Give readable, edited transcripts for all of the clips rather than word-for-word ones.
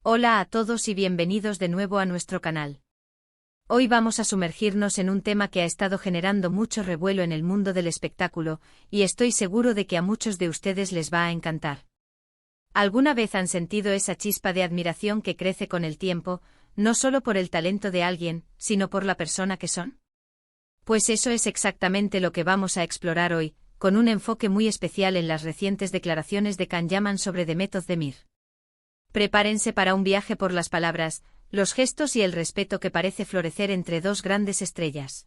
Hola a todos y bienvenidos de nuevo a nuestro canal. Hoy vamos a sumergirnos en un tema que ha estado generando mucho revuelo en el mundo del espectáculo, y estoy seguro de que a muchos de ustedes les va a encantar. ¿Alguna vez han sentido esa chispa de admiración que crece con el tiempo, no solo por el talento de alguien, sino por la persona que son? Pues eso es exactamente lo que vamos a explorar hoy, con un enfoque muy especial en las recientes declaraciones de Can Yaman sobre Demet Özdemir. Prepárense para un viaje por las palabras, los gestos y el respeto que parece florecer entre dos grandes estrellas.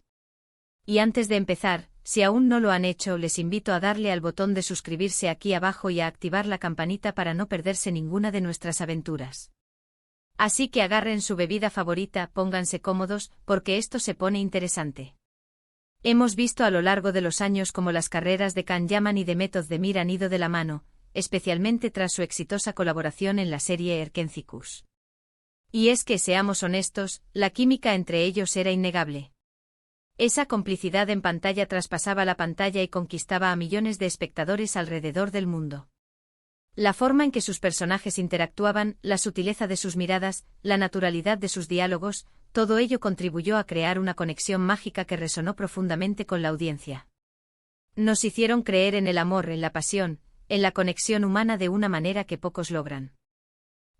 Y antes de empezar, si aún no lo han hecho, les invito a darle al botón de suscribirse aquí abajo y a activar la campanita para no perderse ninguna de nuestras aventuras. Así que agarren su bebida favorita, pónganse cómodos, porque esto se pone interesante. Hemos visto a lo largo de los años cómo las carreras de Can Yaman y Demet Özdemir han ido de la mano, especialmente tras su exitosa colaboración en la serie Erkencikus. Y es que, seamos honestos, la química entre ellos era innegable. Esa complicidad en pantalla traspasaba la pantalla y conquistaba a millones de espectadores alrededor del mundo. La forma en que sus personajes interactuaban, la sutileza de sus miradas, la naturalidad de sus diálogos, todo ello contribuyó a crear una conexión mágica que resonó profundamente con la audiencia. Nos hicieron creer en el amor, en la pasión, en la conexión humana de una manera que pocos logran.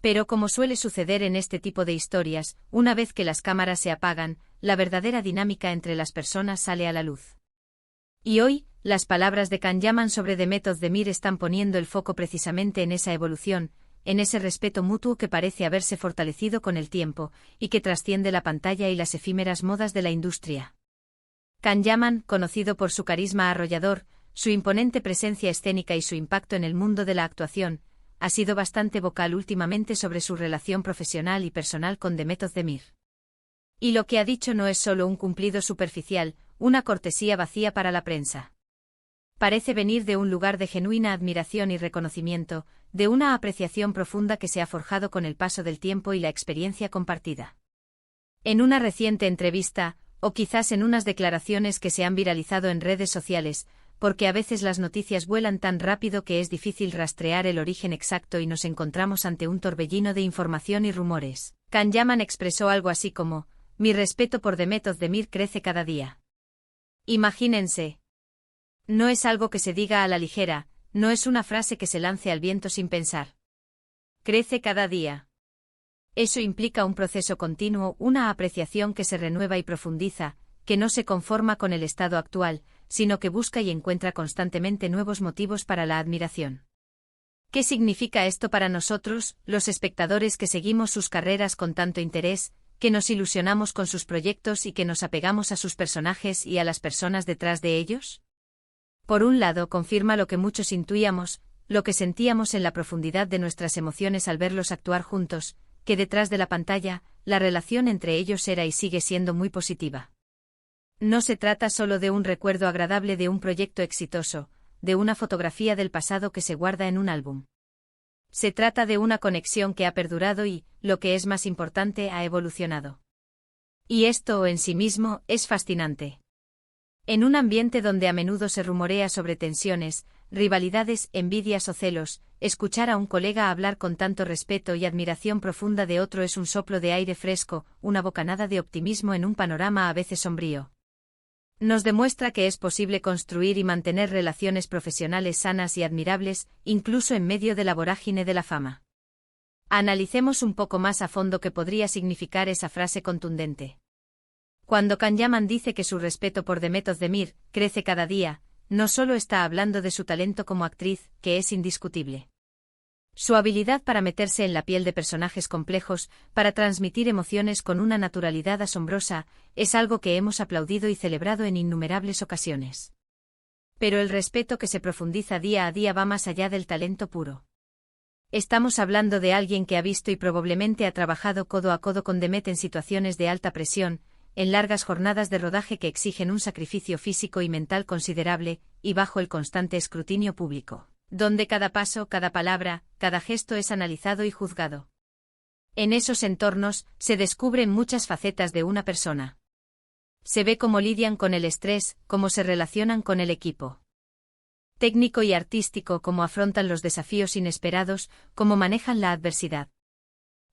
Pero como suele suceder en este tipo de historias, una vez que las cámaras se apagan, la verdadera dinámica entre las personas sale a la luz. Y hoy, las palabras de Can Yaman sobre Demet Özdemir están poniendo el foco precisamente en esa evolución, en ese respeto mutuo que parece haberse fortalecido con el tiempo, y que trasciende la pantalla y las efímeras modas de la industria. Can Yaman, conocido por su carisma arrollador, su imponente presencia escénica y su impacto en el mundo de la actuación, ha sido bastante vocal últimamente sobre su relación profesional y personal con Demet Özdemir. Y lo que ha dicho no es solo un cumplido superficial, una cortesía vacía para la prensa. Parece venir de un lugar de genuina admiración y reconocimiento, de una apreciación profunda que se ha forjado con el paso del tiempo y la experiencia compartida. En una reciente entrevista, o quizás en unas declaraciones que se han viralizado en redes sociales, porque a veces las noticias vuelan tan rápido que es difícil rastrear el origen exacto y nos encontramos ante un torbellino de información y rumores, Can Yaman expresó algo así como: "Mi respeto por Demet Özdemir crece cada día". Imagínense. No es algo que se diga a la ligera, no es una frase que se lance al viento sin pensar. Crece cada día. Eso implica un proceso continuo, una apreciación que se renueva y profundiza, que no se conforma con el estado actual, sino que busca y encuentra constantemente nuevos motivos para la admiración. ¿Qué significa esto para nosotros, los espectadores que seguimos sus carreras con tanto interés, que nos ilusionamos con sus proyectos y que nos apegamos a sus personajes y a las personas detrás de ellos? Por un lado, confirma lo que muchos intuíamos, lo que sentíamos en la profundidad de nuestras emociones al verlos actuar juntos, que detrás de la pantalla, la relación entre ellos era y sigue siendo muy positiva. No se trata solo de un recuerdo agradable de un proyecto exitoso, de una fotografía del pasado que se guarda en un álbum. Se trata de una conexión que ha perdurado y, lo que es más importante, ha evolucionado. Y esto en sí mismo es fascinante. En un ambiente donde a menudo se rumorea sobre tensiones, rivalidades, envidias o celos, escuchar a un colega hablar con tanto respeto y admiración profunda de otro es un soplo de aire fresco, una bocanada de optimismo en un panorama a veces sombrío. Nos demuestra que es posible construir y mantener relaciones profesionales sanas y admirables, incluso en medio de la vorágine de la fama. Analicemos un poco más a fondo qué podría significar esa frase contundente. Cuando Can Yaman dice que su respeto por Demet Özdemir crece cada día, no solo está hablando de su talento como actriz, que es indiscutible. Su habilidad para meterse en la piel de personajes complejos, para transmitir emociones con una naturalidad asombrosa, es algo que hemos aplaudido y celebrado en innumerables ocasiones. Pero el respeto que se profundiza día a día va más allá del talento puro. Estamos hablando de alguien que ha visto y probablemente ha trabajado codo a codo con Demet en situaciones de alta presión, en largas jornadas de rodaje que exigen un sacrificio físico y mental considerable, y bajo el constante escrutinio público, donde cada paso, cada palabra, cada gesto es analizado y juzgado. En esos entornos, se descubren muchas facetas de una persona. Se ve cómo lidian con el estrés, cómo se relacionan con el equipo técnico y artístico, cómo afrontan los desafíos inesperados, cómo manejan la adversidad.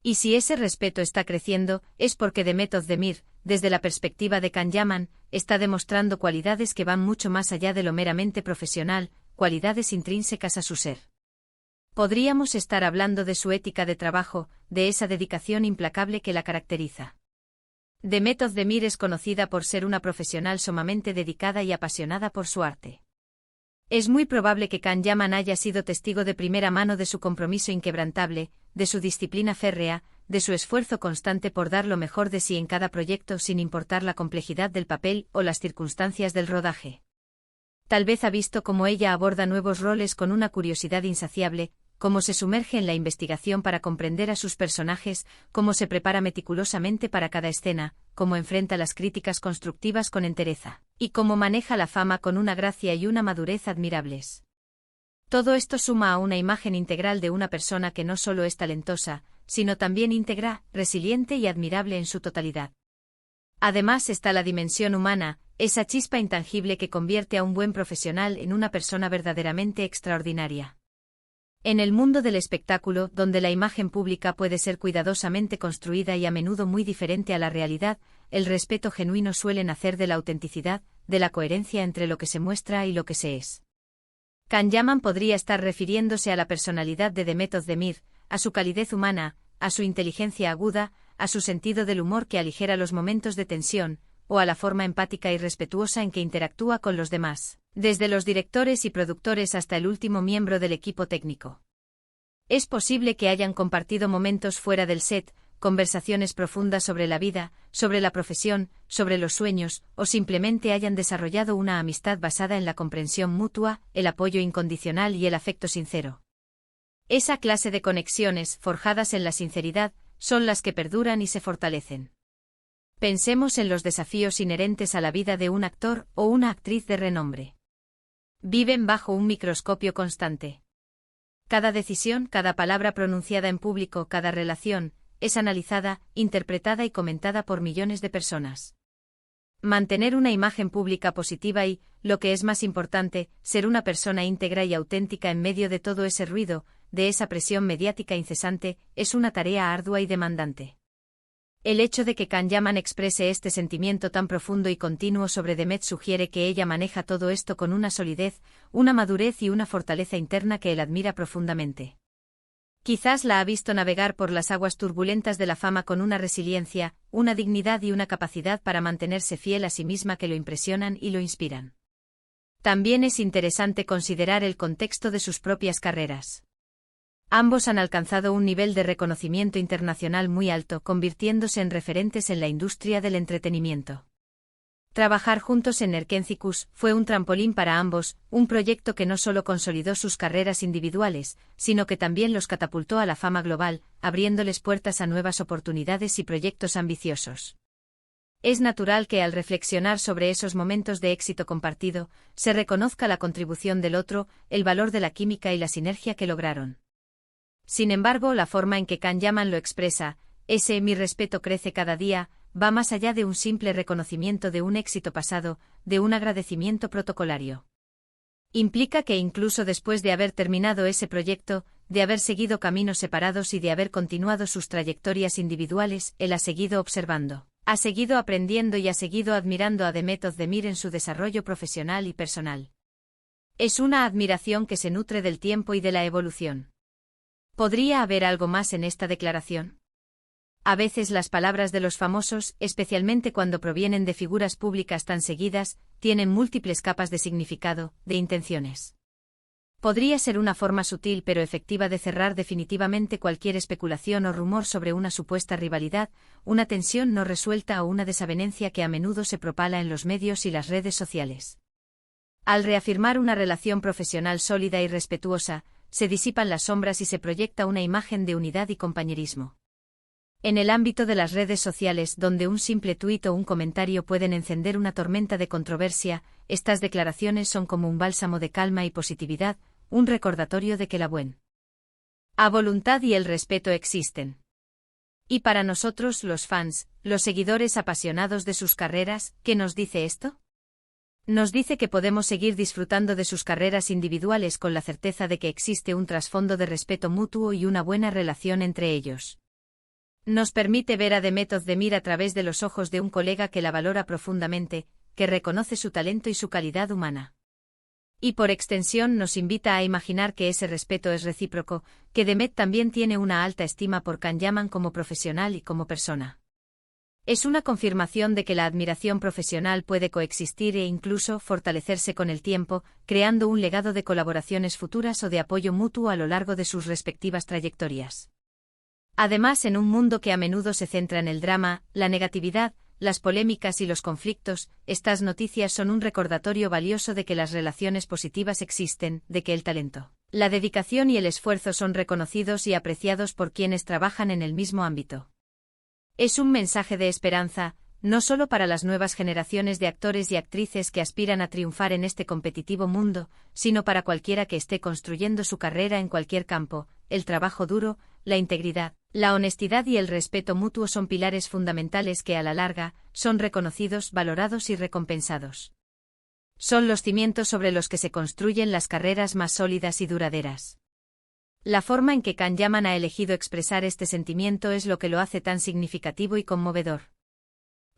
Y si ese respeto está creciendo, es porque Demet Özdemir, desde la perspectiva de Can Yaman, está demostrando cualidades que van mucho más allá de lo meramente profesional, cualidades intrínsecas a su ser. Podríamos estar hablando de su ética de trabajo, de esa dedicación implacable que la caracteriza. Demet Özdemir es conocida por ser una profesional sumamente dedicada y apasionada por su arte. Es muy probable que Can Yaman haya sido testigo de primera mano de su compromiso inquebrantable, de su disciplina férrea, de su esfuerzo constante por dar lo mejor de sí en cada proyecto sin importar la complejidad del papel o las circunstancias del rodaje. Tal vez ha visto cómo ella aborda nuevos roles con una curiosidad insaciable, cómo se sumerge en la investigación para comprender a sus personajes, cómo se prepara meticulosamente para cada escena, cómo enfrenta las críticas constructivas con entereza, y cómo maneja la fama con una gracia y una madurez admirables. Todo esto suma a una imagen integral de una persona que no solo es talentosa, sino también íntegra, resiliente y admirable en su totalidad. Además está la dimensión humana, esa chispa intangible que convierte a un buen profesional en una persona verdaderamente extraordinaria. En el mundo del espectáculo, donde la imagen pública puede ser cuidadosamente construida y a menudo muy diferente a la realidad, el respeto genuino suele nacer de la autenticidad, de la coherencia entre lo que se muestra y lo que se es. Can Yaman podría estar refiriéndose a la personalidad de Demet Özdemir, a su calidez humana, a su inteligencia aguda, a su sentido del humor que aligera los momentos de tensión, o a la forma empática y respetuosa en que interactúa con los demás, desde los directores y productores hasta el último miembro del equipo técnico. Es posible que hayan compartido momentos fuera del set, conversaciones profundas sobre la vida, sobre la profesión, sobre los sueños, o simplemente hayan desarrollado una amistad basada en la comprensión mutua, el apoyo incondicional y el afecto sincero. Esa clase de conexiones, forjadas en la sinceridad, son las que perduran y se fortalecen. Pensemos en los desafíos inherentes a la vida de un actor o una actriz de renombre. Viven bajo un microscopio constante. Cada decisión, cada palabra pronunciada en público, cada relación, es analizada, interpretada y comentada por millones de personas. Mantener una imagen pública positiva y, lo que es más importante, ser una persona íntegra y auténtica en medio de todo ese ruido, de esa presión mediática incesante, es una tarea ardua y demandante. El hecho de que Can Yaman exprese este sentimiento tan profundo y continuo sobre Demet sugiere que ella maneja todo esto con una solidez, una madurez y una fortaleza interna que él admira profundamente. Quizás la ha visto navegar por las aguas turbulentas de la fama con una resiliencia, una dignidad y una capacidad para mantenerse fiel a sí misma que lo impresionan y lo inspiran. También es interesante considerar el contexto de sus propias carreras. Ambos han alcanzado un nivel de reconocimiento internacional muy alto, convirtiéndose en referentes en la industria del entretenimiento. Trabajar juntos en Erkencikus fue un trampolín para ambos, un proyecto que no solo consolidó sus carreras individuales, sino que también los catapultó a la fama global, abriéndoles puertas a nuevas oportunidades y proyectos ambiciosos. Es natural que al reflexionar sobre esos momentos de éxito compartido, se reconozca la contribución del otro, el valor de la química y la sinergia que lograron. Sin embargo, la forma en que Can Yaman lo expresa, ese mi respeto crece cada día, va más allá de un simple reconocimiento de un éxito pasado, de un agradecimiento protocolario. Implica que incluso después de haber terminado ese proyecto, de haber seguido caminos separados y de haber continuado sus trayectorias individuales, él ha seguido observando, ha seguido aprendiendo y ha seguido admirando a Demet Özdemir en su desarrollo profesional y personal. Es una admiración que se nutre del tiempo y de la evolución. ¿Podría haber algo más en esta declaración? A veces las palabras de los famosos, especialmente cuando provienen de figuras públicas tan seguidas, tienen múltiples capas de significado, de intenciones. Podría ser una forma sutil pero efectiva de cerrar definitivamente cualquier especulación o rumor sobre una supuesta rivalidad, una tensión no resuelta o una desavenencia que a menudo se propala en los medios y las redes sociales. Al reafirmar una relación profesional sólida y respetuosa, se disipan las sombras y se proyecta una imagen de unidad y compañerismo. En el ámbito de las redes sociales, donde un simple tuit o un comentario pueden encender una tormenta de controversia, estas declaraciones son como un bálsamo de calma y positividad, un recordatorio de que la buena voluntad y el respeto existen. Y para nosotros, los fans, los seguidores apasionados de sus carreras, ¿qué nos dice esto? Nos dice que podemos seguir disfrutando de sus carreras individuales con la certeza de que existe un trasfondo de respeto mutuo y una buena relación entre ellos. Nos permite ver a Demet Özdemir a través de los ojos de un colega que la valora profundamente, que reconoce su talento y su calidad humana. Y por extensión nos invita a imaginar que ese respeto es recíproco, que Demet también tiene una alta estima por Can Yaman como profesional y como persona. Es una confirmación de que la admiración profesional puede coexistir e incluso fortalecerse con el tiempo, creando un legado de colaboraciones futuras o de apoyo mutuo a lo largo de sus respectivas trayectorias. Además, en un mundo que a menudo se centra en el drama, la negatividad, las polémicas y los conflictos, estas noticias son un recordatorio valioso de que las relaciones positivas existen, de que el talento, la dedicación y el esfuerzo son reconocidos y apreciados por quienes trabajan en el mismo ámbito. Es un mensaje de esperanza, no solo para las nuevas generaciones de actores y actrices que aspiran a triunfar en este competitivo mundo, sino para cualquiera que esté construyendo su carrera en cualquier campo. El trabajo duro, la integridad, la honestidad y el respeto mutuo son pilares fundamentales que a la larga son reconocidos, valorados y recompensados. Son los cimientos sobre los que se construyen las carreras más sólidas y duraderas. La forma en que Can Yaman ha elegido expresar este sentimiento es lo que lo hace tan significativo y conmovedor.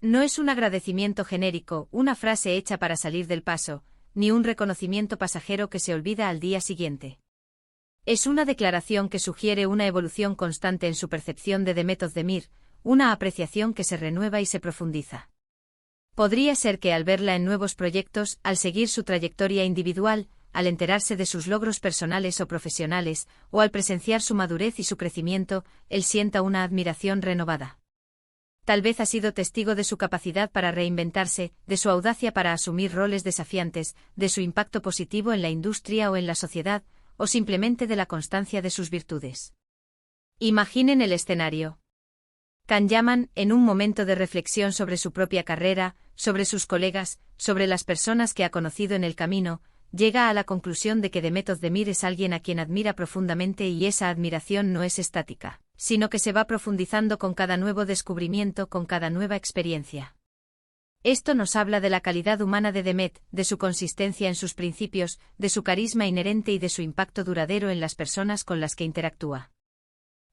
No es un agradecimiento genérico, una frase hecha para salir del paso, ni un reconocimiento pasajero que se olvida al día siguiente. Es una declaración que sugiere una evolución constante en su percepción de Demet Özdemir, una apreciación que se renueva y se profundiza. Podría ser que al verla en nuevos proyectos, al seguir su trayectoria individual, al enterarse de sus logros personales o profesionales, o al presenciar su madurez y su crecimiento, él sienta una admiración renovada. Tal vez ha sido testigo de su capacidad para reinventarse, de su audacia para asumir roles desafiantes, de su impacto positivo en la industria o en la sociedad, o simplemente de la constancia de sus virtudes. Imaginen el escenario. Can Yaman, en un momento de reflexión sobre su propia carrera, sobre sus colegas, sobre las personas que ha conocido en el camino, llega a la conclusión de que Demet Özdemir es alguien a quien admira profundamente y esa admiración no es estática, sino que se va profundizando con cada nuevo descubrimiento, con cada nueva experiencia. Esto nos habla de la calidad humana de Demet, de su consistencia en sus principios, de su carisma inherente y de su impacto duradero en las personas con las que interactúa.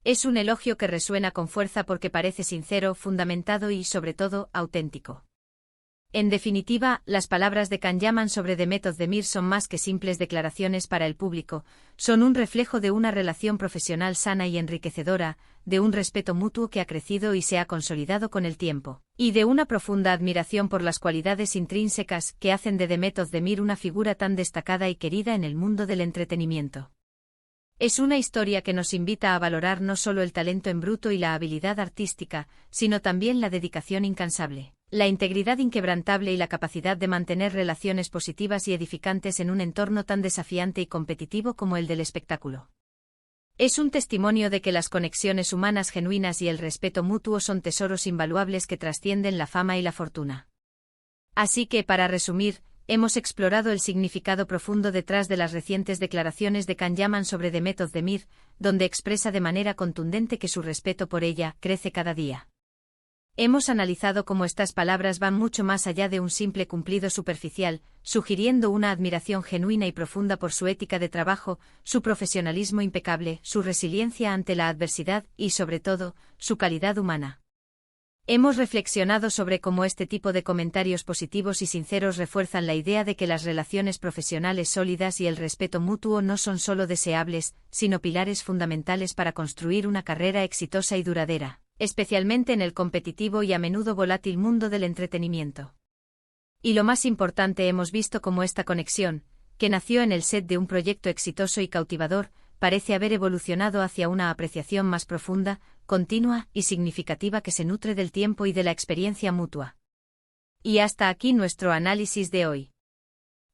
Es un elogio que resuena con fuerza porque parece sincero, fundamentado y, sobre todo, auténtico. En definitiva, las palabras de Can Yaman sobre Demet Özdemir son más que simples declaraciones para el público, son un reflejo de una relación profesional sana y enriquecedora, de un respeto mutuo que ha crecido y se ha consolidado con el tiempo, y de una profunda admiración por las cualidades intrínsecas que hacen de Demet Özdemir una figura tan destacada y querida en el mundo del entretenimiento. Es una historia que nos invita a valorar no solo el talento en bruto y la habilidad artística, sino también la dedicación incansable, la integridad inquebrantable y la capacidad de mantener relaciones positivas y edificantes en un entorno tan desafiante y competitivo como el del espectáculo. Es un testimonio de que las conexiones humanas genuinas y el respeto mutuo son tesoros invaluables que trascienden la fama y la fortuna. Así que, para resumir, hemos explorado el significado profundo detrás de las recientes declaraciones de Can Yaman sobre Demet Özdemir, donde expresa de manera contundente que su respeto por ella crece cada día. Hemos analizado cómo estas palabras van mucho más allá de un simple cumplido superficial, sugiriendo una admiración genuina y profunda por su ética de trabajo, su profesionalismo impecable, su resiliencia ante la adversidad y, sobre todo, su calidad humana. Hemos reflexionado sobre cómo este tipo de comentarios positivos y sinceros refuerzan la idea de que las relaciones profesionales sólidas y el respeto mutuo no son solo deseables, sino pilares fundamentales para construir una carrera exitosa y duradera, especialmente en el competitivo y a menudo volátil mundo del entretenimiento. Y lo más importante, hemos visto cómo esta conexión, que nació en el set de un proyecto exitoso y cautivador, parece haber evolucionado hacia una apreciación más profunda, continua y significativa que se nutre del tiempo y de la experiencia mutua. Y hasta aquí nuestro análisis de hoy.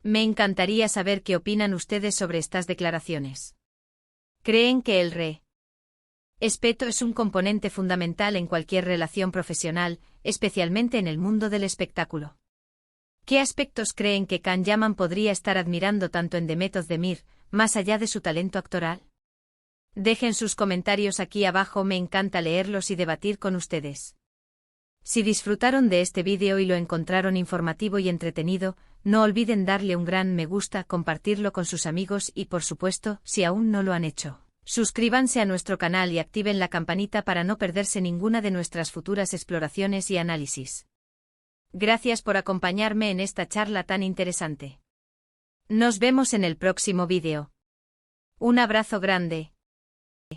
Me encantaría saber qué opinan ustedes sobre estas declaraciones. ¿Creen que el respeto es un componente fundamental en cualquier relación profesional, especialmente en el mundo del espectáculo? ¿Qué aspectos creen que Can Yaman podría estar admirando tanto en Demet Özdemir, más allá de su talento actoral? Dejen sus comentarios aquí abajo, me encanta leerlos y debatir con ustedes. Si disfrutaron de este vídeo y lo encontraron informativo y entretenido, no olviden darle un gran me gusta, compartirlo con sus amigos y, por supuesto, si aún no lo han hecho, Suscríbanse a nuestro canal y activen la campanita para no perderse ninguna de nuestras futuras exploraciones y análisis. Gracias por acompañarme en esta charla tan interesante. Nos vemos en el próximo vídeo. Un abrazo grande.